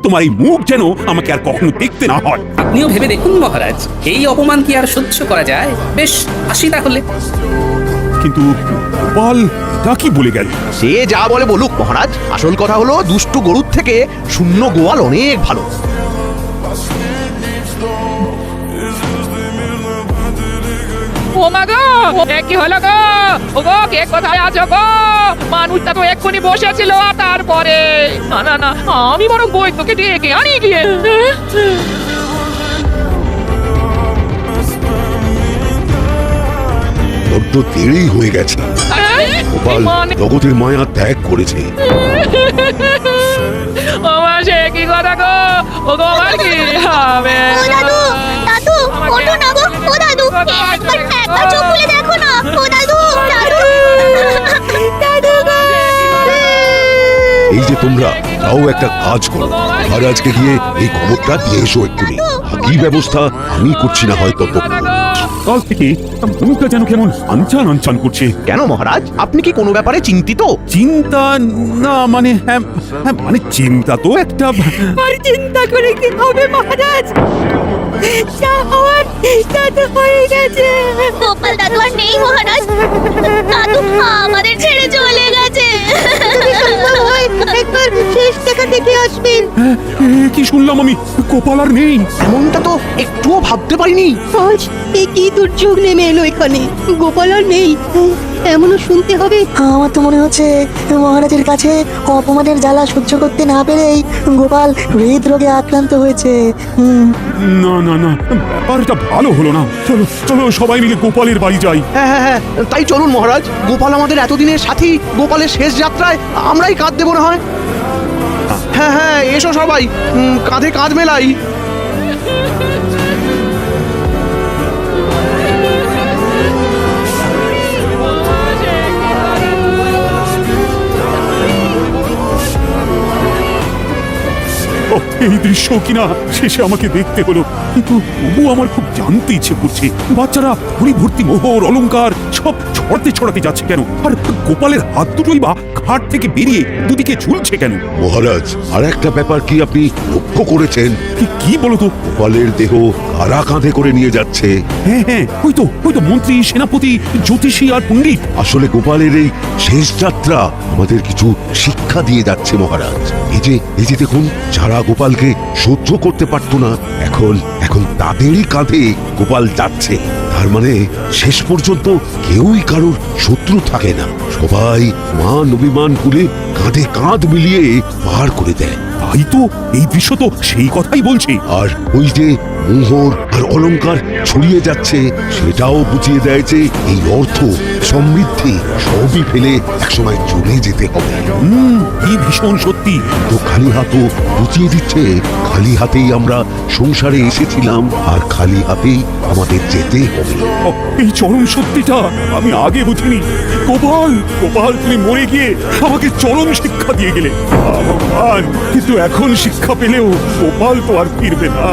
তোমার এই মুখ যেন আমাকে আর কখনো দেখতে না হয়। আপনিও ভেবে দেখুন মহারাজ, এই অপমান কি আর সহ্য করা যায়? বেশ, আসি তাহলে। কিন্তু গোপাল তা কি বলে গেল? সে যা বলে বলুক মহারাজ, আসল কথা হলো দুষ্টু গরুর থেকে শূন্য গোয়াল অনেক ভালো। ও মা গো, এ কি হলো গো? ও গো, কে কোথায় আছো গো? মানুষটা তো এক্ষুনি বসেছিল, আর তারপরে না না না, আমি বরং বৈদ্যকে ডেকে আনি গিয়ে। বড্ড দেরি হয়ে গেছে। গোপাল জগতের মায়া ত্যাগ করেছে। আমার সে কি কথা গো? ও গো, আমার কি হবে? ও দাদু, দাদু, ওঠো না গো। ও দাদু, একবার চোখ খুলে দেখো না। ও দাদু, দাদু, দাদু গো। এই যে তোমরা যাও, একটা কাজ করো, মহারাজকে গিয়ে এই খবরটা দিয়ে এসো এক্ষুনি। কি ব্যবস্থা আমি করছি না হয়তো। কাল থেকে মনটা যেন কেমন আনচান আনচান করছে। কেন মহারাজ, আপনি কি কোনো ব্যাপারে চিন্তিত? চিন্তা না মানে, হ্যাঁ মানে চিন্তা তো একটা। আর চিন্তা করে কি হবে মহারাজ? যা হওয়ার তা তো হয়ে গেছে। গোপাল দাদু আর নেই মহারাজ। দাদু আমাদের ছেড়ে চলে গেছে। একবার শেষ দেখা দেখে আসবেন। কি শুনলাম আমি? গোপাল আর নেই? এমনটা তো একটুও ভাবতে পারিনি। আজ এই কি দুর্যোগ নেমে এলো এখানে। গোপাল আর নেই, এমনও শুনতে হবে। আমার তো মনে হচ্ছে মহারাজের কাছে অপমানের জ্বালা সহ্য করতে না পেরেই গোপাল হৃদরোগে আক্রান্ত হয়েছে। না না না, ব্যাপারটা ভালো হলো না। চলো চলো সবাই মিলে গোপালের বাড়ি যাই। হ্যাঁ হ্যাঁ হ্যাঁ, তাই চলুন মহারাজ। গোপাল আমাদের এতদিনের সাথী, গোপালের শেষ যাত্রায় আমরাই কাঁধ দেবো না হয়। হ্যাঁ হ্যাঁ, এসো সবাই, কাঁধে কাঁধ মেলাই। এই দৃশ্য কিনা শেষে আমাকে দেখতে হলো, কিন্তু তবু আমার খুব জানতে ইচ্ছে করছে, বাচ্চারা ঘুড়ি ভর্তি মোহর অলংকার সব ছড়াতে ছড়াতে যাচ্ছে কেন? আর গোপালের হাত দুটোই বা খাট থেকে বেরিয়ে দুদিকে ঝুলছে কেন? মহারাজ, আর একটা ব্যাপার কি আপনি লক্ষ্য করেছেন? কি বলতো? গোপালের দেহ কারা কাঁধে করে নিয়ে যাচ্ছে? হ্যাঁ হ্যাঁ, ওই তো মন্ত্রী, সেনাপতি, জ্যোতিষী আর পণ্ডিত। আসলে গোপালের এই শেষ যাত্রা আমাদের কিছু শিক্ষা দিয়ে যাচ্ছে মহারাজ। এই যে দেখুন, যারা গোপালকে সহ্য করতে পারতো না, এখন তাদেরই কাঁধে গোপাল যাচ্ছে। তার মানে শেষ পর্যন্ত কেউই কারোর শত্রু থাকে না, সবাই মান অভিমান ভুলে কাঁধে কাঁধ মিলিয়ে পার করে দেয়। তাই তো, এই দৃশ্য তো সেই কথাই বলছে। আর ওই যে মোহর আর অলংকার ছড়িয়ে যাচ্ছে, সেটাও বুঝিয়ে দেয় যে এই অর্থ সমৃদ্ধি সবই ফেলে একসময় চলে যেতে হবে। কি ভীষণ সত্যি। তো খালি হাতও বুঝিয়ে দিচ্ছে, খালি হাতেই আমরা সংসারে এসেছিলাম, আর খালি হাতেই আমাদের যেতে হবে। এই চরম সত্যিটা আমি আগে বুঝিনি। গোপাল তুমি মরে গিয়ে আমাকে চরম শিক্ষা দিয়ে গেলে। ভগবান, কিন্তু এখন শিক্ষা পেলেও গোপাল তো আর ফিরবে না।